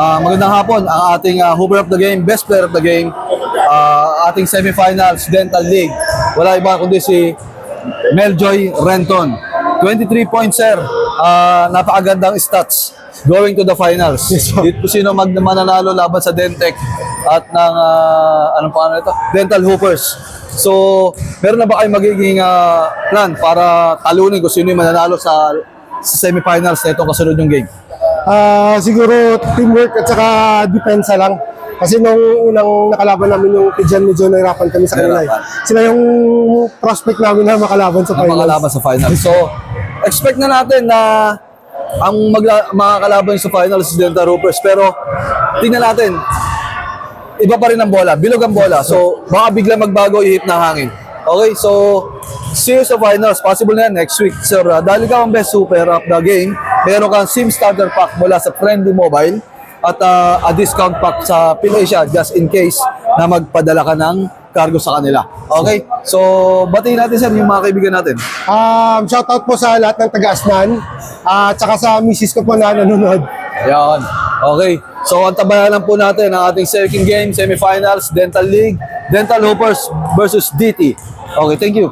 Magandang hapon ang ating Hooper of the Game, Best Player of the Game, ating semifinals, Dental League. Wala iba kundi si Meljoy Renton. 23 points, sir. Napakagandang stats going to the finals. Dito sino mananalo laban sa Dentec at ng anong pangalan ito? Dental Hoopers. So, meron na ba kayong magiging plan para talunin kung sino yung mananalo sa semifinals na itong kasunod yung game? Siguro teamwork at saka depensa lang. Kasi nung unang nakalaban namin yung Pijan, medyo nahirapan kami sa kanila. Sila yung prospect namin na makalaban sa finals. Makalaban sa finals. So, expect na natin na ang makakalaban sa finals si Dental Hoopers. Pero, tingnan natin, iba pa rin ang bola, bilog ang bola. So, baka bigla magbago ihip ng hangin. Okay, so, series of finals, possible na yan next week. Sir, dahil ikaw ang best super of the game, meron kang SIM starter pack mula sa Friendly Mobile at a discount pack sa PhilAsia just in case na magpadala ka ng cargo sa kanila. Okay, so, batiin natin sir yung mga kaibigan natin. Shoutout po sa lahat ng taga-Asnan at saka sa misis ko po na nanonood. Ayan. Okay. So, ang tabayanan po natin ang ating second game, semifinals, Dental League, Dental Hoopers versus DT. Okay, thank you.